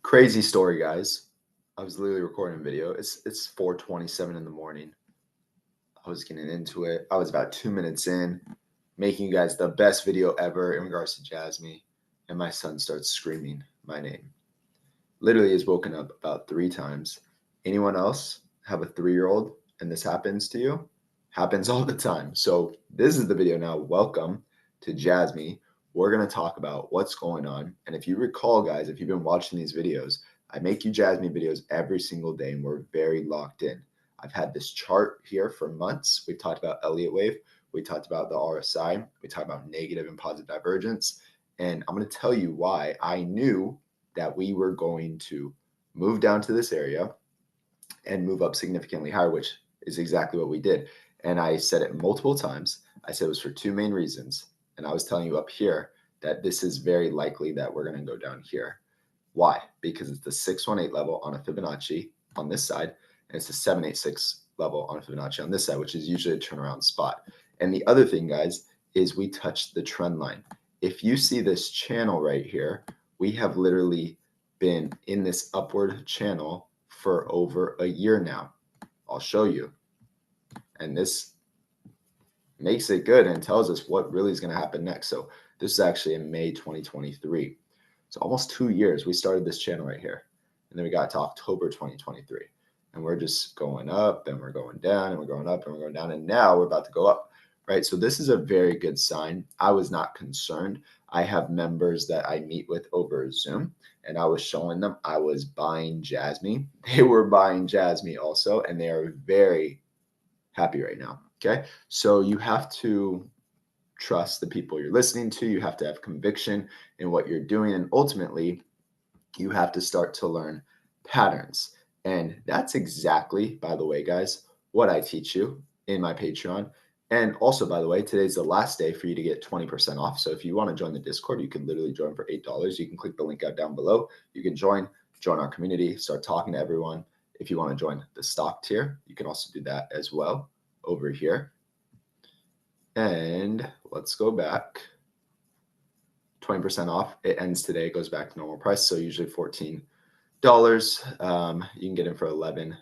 Crazy story, guys. I was literally recording a video. It's 4:27 in the morning. I was getting into it. I was about 2 minutes in, making you guys the best video ever in regards to Jasmy, and my son starts screaming my name. Literally is woken up about 3 times. Anyone else have a 3-year-old and this happens to you? Happens all the time. So this is the video now. Welcome to Jasmy. We're going to talk about what's going on. And if you recall, guys, if you've been watching these videos, I make you Jasmy videos every single day and we're very locked in. I've had this chart here for months. We've talked about Elliott wave. We talked about the RSI. We talked about negative and positive divergence. And I'm going to tell you why I knew that we were going to move down to this area and move up significantly higher, which is exactly what we did. And I said it multiple times. I said it was for 2 main reasons. And I was telling you up here that this is very likely that we're going to go down here. Why? Because it's the 618 level on a Fibonacci on this side, and it's the 786 level on a Fibonacci on this side, which is usually a turnaround spot. And the other thing, guys, is we touched the trend line. If you see this channel right here, we have literally been in this upward channel for over a year now. I'll show you. And this makes it good and tells us what really is going to happen next. So this is actually in May 2023. So almost 2 years we started this channel right here. And then we got to October 2023. And we're just going up and we're going down and we're going up and we're going down. And now we're about to go up, right? So this is a very good sign. I was not concerned. I have members that I meet with over Zoom and I was showing them I was buying Jasmy. They were buying Jasmy also, and they are very happy right now. Okay. So you have to trust the people you're listening to. You have to have conviction in what you're doing. And ultimately, you have to start to learn patterns. And that's exactly, by the way, guys, what I teach you in my Patreon. And also, by the way, today's the last day for you to get 20% off. So if you want to join the Discord, you can literally join for $8. You can click the link out down below. You can join our community, start talking to everyone. If you want to join the stock tier, you can also do that as well over here. And let's go back. 20% off. It ends today. It goes back to normal price. So usually $14. You can get in for $11.20.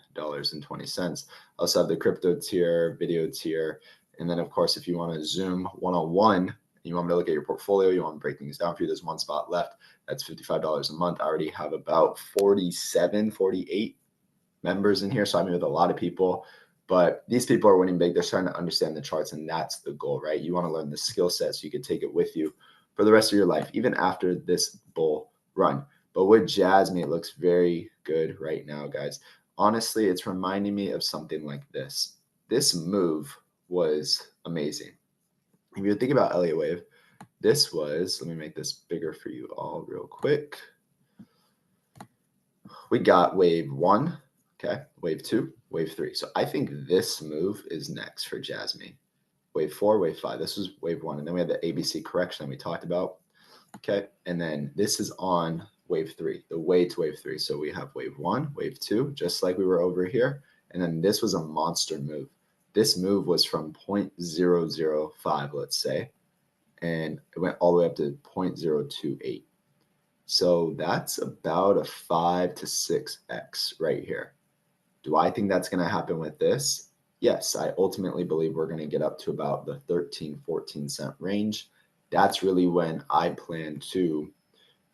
I also have the crypto tier, video tier. And then, of course, if you want to Zoom one-on-one, you want me to look at your portfolio, you want to break things down for you, there's one spot left. That's $55 a month. I already have about 47, 48 members in here. So I meet with a lot of people. But these people are winning big. They're starting to understand the charts, and that's the goal, right? You want to learn the skill set so you can take it with you for the rest of your life, even after this bull run. But with Jasmy, it looks very good right now, guys. Honestly, it's reminding me of something like this. This move was amazing. If you think about Elliott wave, this was, let me make this bigger for you all real quick. We got wave 1, okay, wave 2, wave 3. So I think this move is next for Jasmy. Wave 4, wave 5. This was wave 1. And then we had the ABC correction that we talked about. Okay. And then this is on wave 3, the way to wave 3. So we have wave 1, wave 2, just like we were over here. And then this was a monster move. This move was from 0.005, let's say, and it went all the way up to 0.028. So that's about a 5 to 6x right here. Do I think that's going to happen with this? Yes, I ultimately believe we're going to get up to about the 13, 14 cent range. That's really when I plan to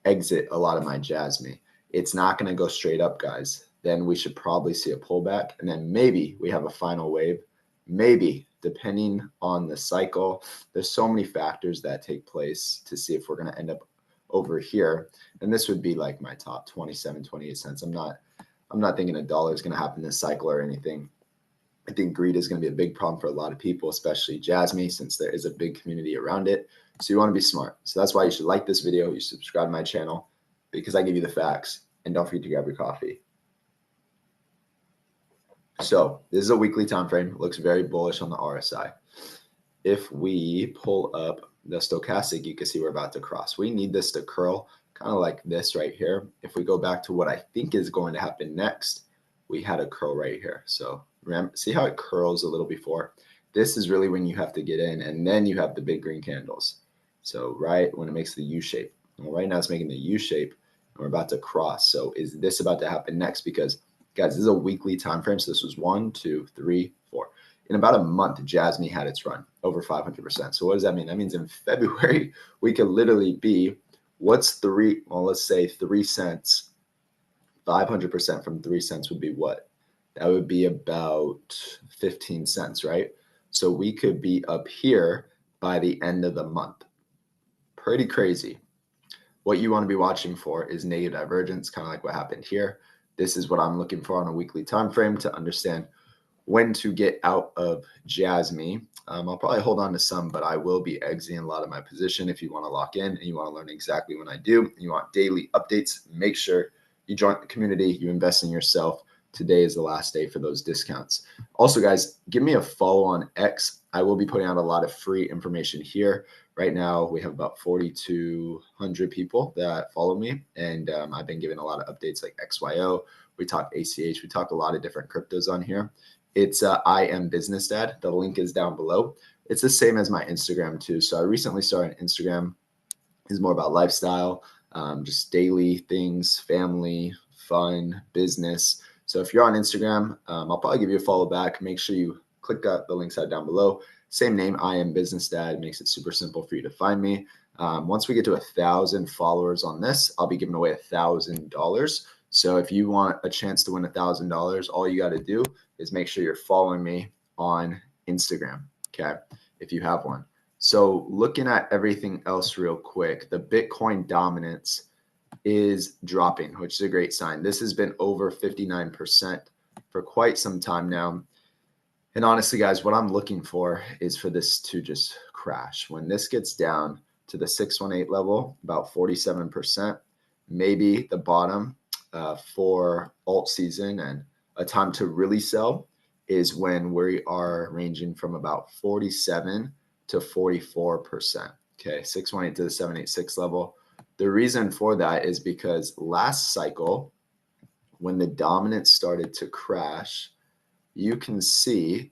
exit a lot of my Jasmy. It's not going to go straight up, guys. Then we should probably see a pullback, and then maybe we have a final wave. Maybe, depending on the cycle. There's so many factors that take place to see if we're going to end up over here. And this would be like my top 27, 28 cents. I'm not thinking $1 is going to happen this cycle or anything. I think greed is going to be a big problem for a lot of people, especially Jasmy, since there is a big community around it. So you want to be smart. So that's why you should like this video. You should subscribe to my channel because I give you the facts. And don't forget to grab your coffee. So this is a weekly time frame. It looks very bullish on the RSI. If we pull up the stochastic, you can see we're about to cross. We need this to curl kind of like this right here. If we go back to what I think is going to happen next, we had a curl right here. So remember, see how it curls a little before? This is really when you have to get in, and then you have the big green candles. So right when it makes the U shape. Well, right now it's making the U shape. We're about to cross. So is this about to happen next? Because guys, this is a weekly time frame. So this was 1, 2, 3, 4. In about a month, Jasmy had its run over 500%. So what does that mean? That means in February, we could literally be, what's three? Well, let's say 3 cents. 500% from 3 cents would be what? That would be about 15 cents, right? So we could be up here by the end of the month. Pretty crazy. What you want to be watching for is negative divergence, kind of like what happened here. This is what I'm looking for on a weekly time frame to understand when to get out of Jasmy. I'll probably hold on to some, but I will be exiting a lot of my position. If you want to lock in and you want to learn exactly when I do, and you want daily updates, make sure you join the community, you invest in yourself. Today is the last day for those discounts. Also, guys, give me a follow on X. I will be putting out a lot of free information here. Right now, we have about 4,200 people that follow me, and I've been giving a lot of updates like XYO. We talk ACH. We talk a lot of different cryptos on here. It's I am Business Dad. The link is down below. It's the same as my Instagram too. So I recently started Instagram. It's more about lifestyle, just daily things, family, fun, business. So if you're on Instagram, I'll probably give you a follow back. Make sure you click the links out down below. Same name, I am Business Dad. It makes it super simple for you to find me. Once we get to 1,000 followers on this, I'll be giving away $1,000. So if you want a chance to win $1,000, all you got to do is make sure you're following me on Instagram. Okay, if you have one. So looking at everything else real quick, the Bitcoin dominance is dropping, which is a great sign. This has been over 59% for quite some time now. And honestly, guys, what I'm looking for is for this to just crash. When this gets down to the 618 level, about 47%, maybe the bottom for alt season and a time to really sell is when we are ranging from about 47 to 44%. Okay, 618 to the 786 level. The reason for that is because last cycle, when the dominance started to crash, you can see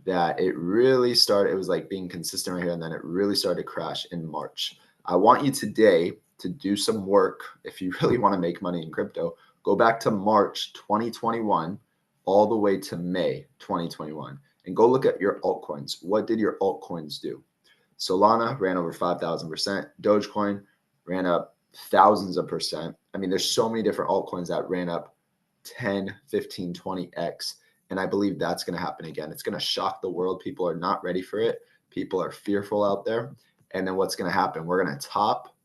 that it really started, it was like being consistent right here, and then it really started to crash in March. I want you today to do some work. If you really want to make money in crypto, go back to March 2021 all the way to May 2021 and go look at your altcoins. What did your altcoins do? Solana ran over 5,000%. Dogecoin ran up thousands of percent. I mean, there's so many different altcoins that ran up 10, 15, 20x. And I believe that's going to happen again. It's going to shock the world. People are not ready for it. People are fearful out there. And then what's going to happen? We're going to top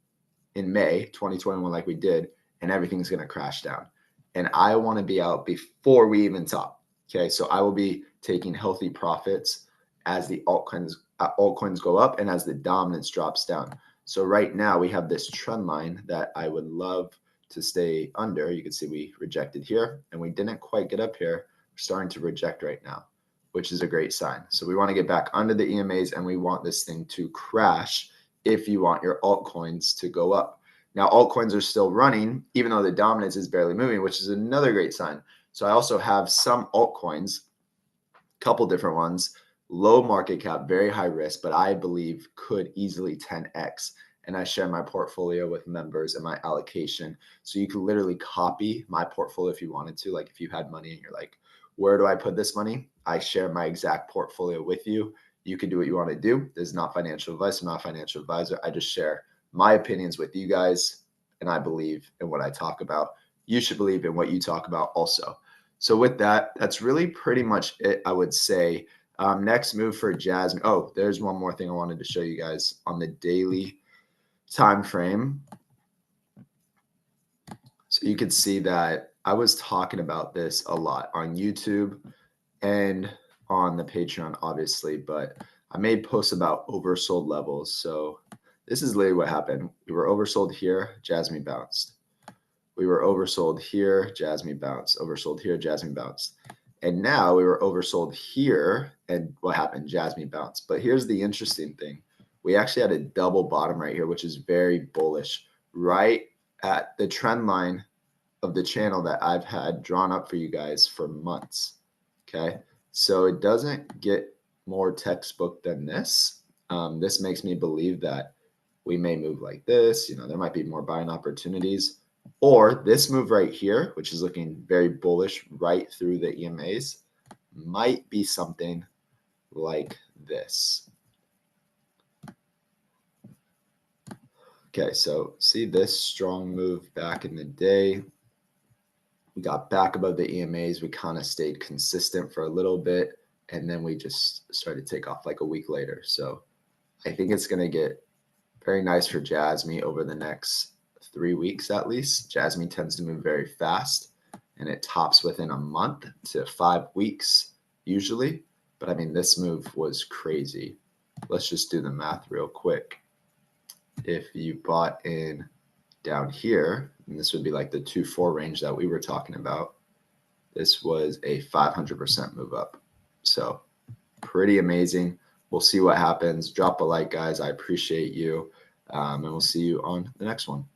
in May 2021 like we did, and everything's going to crash down. And I want to be out before we even top. Okay, so I will be taking healthy profits as the altcoins go up and as the dominance drops down. So right now we have this trend line that I would love to stay under. You can see we rejected here and we didn't quite get up here. We're starting to reject right now, which is a great sign. So we want to get back under the EMAs and we want this thing to crash if you want your altcoins to go up. Now, altcoins are still running, even though the dominance is barely moving, which is another great sign. So I also have some altcoins, a couple different ones, low market cap, very high risk, but I believe could easily 10x. And I share my portfolio with members and my allocation. So you can literally copy my portfolio if you wanted to. Like if you had money and you're like, where do I put this money? I share my exact portfolio with you. You can do what you want to do. This is not financial advice. I'm not a financial advisor. I just share my opinions with you guys. And I believe in what I talk about. You should believe in what you talk about also. So with that, that's really pretty much it, I would say. Next move for Jasm. Oh, there's one more thing I wanted to show you guys on the daily time frame. So you could see that I was talking about this a lot on YouTube and on the Patreon, obviously, but I made posts about oversold levels. So this is literally what happened. We were oversold here, Jasmy bounced. We were oversold here, Jasmy bounced. Oversold here, Jasmy bounced. And now we were oversold here, and what happened? Jasmy bounced. But here's the interesting thing. We actually had a double bottom right here, which is very bullish, right at the trend line of the channel that I've had drawn up for you guys for months. Okay, so it doesn't get more textbook than this. This makes me believe that we may move like this. You know, there might be more buying opportunities. Or this move right here, which is looking very bullish right through the EMAs, might be something like this. Okay, so see this strong move back in the day. We got back above the EMAs. We kind of stayed consistent for a little bit, and then we just started to take off like a week later. So I think it's going to get very nice for Jasmy over the next 3 weeks at least. Jasmy tends to move very fast, and it tops within a month to 5 weeks usually. But I mean, this move was crazy. Let's just do the math real quick. If you bought in down here, and this would be like the 2-4 range that we were talking about, this was a 500% move up. So pretty amazing. We'll see what happens. Drop a like, guys. I appreciate you. And we'll see you on the next one.